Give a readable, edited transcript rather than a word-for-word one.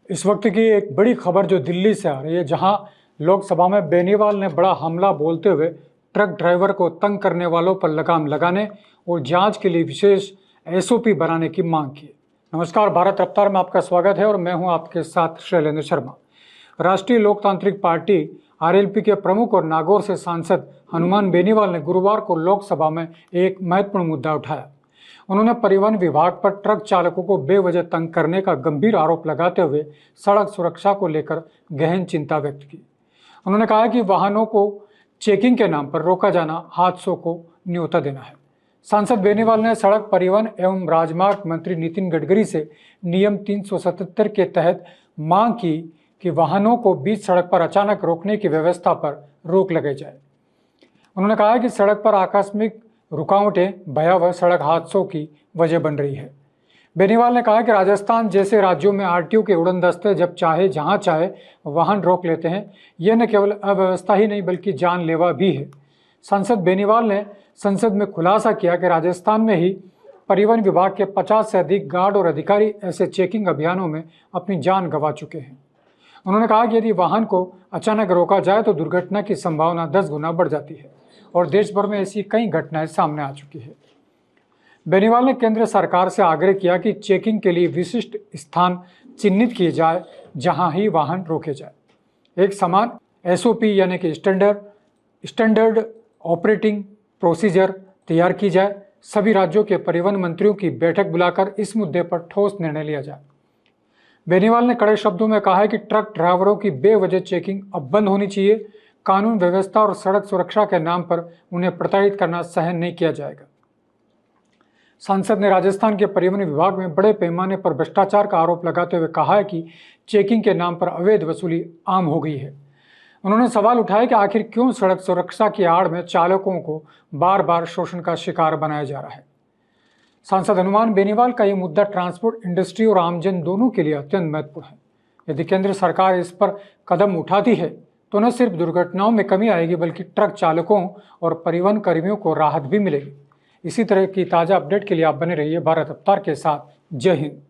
इस वक्त की एक बड़ी खबर जो दिल्ली से आ रही है, जहां लोकसभा में बेनीवाल ने बड़ा हमला बोलते हुए ट्रक ड्राइवर को तंग करने वालों पर लगाम लगाने और जांच के लिए विशेष एसओपी बनाने की मांग की। नमस्कार, भारत रफ्तार में आपका स्वागत है और मैं हूं आपके साथ शैलेंद्र शर्मा। राष्ट्रीय लोकतांत्रिक पार्टी आरएलपी के प्रमुख और नागौर से सांसद हनुमान बेनीवाल ने गुरुवार को लोकसभा में एक महत्वपूर्ण मुद्दा उठाया। उन्होंने परिवहन विभाग पर ट्रक चालकों को बेवजह तंग करने का गंभीर आरोप लगाते हुए सड़क सुरक्षा को लेकर गहन चिंता व्यक्त की। उन्होंने कहा कि वाहनों को चेकिंग के नाम पर रोका जाना हादसों को न्योता देना है। सांसद बेनीवाल ने सड़क परिवहन एवं राजमार्ग मंत्री नितिन गडकरी से नियम 377 के तहत मांग की कि वाहनों को बीच सड़क पर अचानक रोकने की व्यवस्था पर रोक लगाई जाए। उन्होंने कहा कि सड़क पर आकस्मिक रुकावटें भयावह सड़क हादसों की वजह बन रही है। बेनीवाल ने कहा कि राजस्थान जैसे राज्यों में आरटीओ के उड़नदस्ते जब चाहे जहां चाहे वाहन रोक लेते हैं। यह न केवल अव्यवस्था ही नहीं बल्कि जानलेवा भी है। सांसद बेनीवाल ने संसद में खुलासा किया कि राजस्थान में ही परिवहन विभाग के 50 से अधिक गार्ड और अधिकारी ऐसे चेकिंग अभियानों में अपनी जान गंवा चुके हैं। उन्होंने कहा कि यदि वाहन को अचानक रोका जाए तो दुर्घटना की संभावना 10 गुना बढ़ जाती है और देश भर में ऐसी कई घटनाएं सामने आ चुकी है। बेनीवाल ने केंद्र सरकार से आग्रह किया कि चेकिंग के लिए विशिष्ट स्थान चिन्हित किए जाए जहां ही वाहन रोके जाए। एक समान एसओपी यानी कि स्टैंडर्ड ऑपरेटिंग प्रोसीजर तैयार की जाए। सभी राज्यों के परिवहन मंत्रियों की बैठक बुलाकर इस मुद्दे पर ठोस निर्णय लिया जाए। बेनीवाल ने कड़े शब्दों में कहा है कि ट्रक ड्राइवरों की बेवजह चेकिंग अब बंद होनी चाहिए। कानून व्यवस्था और सड़क सुरक्षा के नाम पर उन्हें प्रताड़ित करना सहन नहीं किया जाएगा। सांसद ने राजस्थान के परिवहन विभाग में बड़े पैमाने पर भ्रष्टाचार का आरोप लगाते हुए कहा है कि चेकिंग के नाम पर अवैध वसूली आम हो गई है। उन्होंने सवाल उठाया कि आखिर क्यों सड़क सुरक्षा की आड़ में चालकों को बार बार शोषण का शिकार बनाया जा रहा है। सांसद हनुमान बेनीवाल का यह मुद्दा ट्रांसपोर्ट इंडस्ट्री और आमजन दोनों के लिए अत्यंत महत्वपूर्ण है। यदि केंद्र सरकार इस पर कदम उठाती है तो न सिर्फ दुर्घटनाओं में कमी आएगी बल्कि ट्रक चालकों और परिवहन कर्मियों को राहत भी मिलेगी। इसी तरह की ताज़ा अपडेट के लिए आप बने रहिए भारत रफ्तार के साथ। जय हिंद।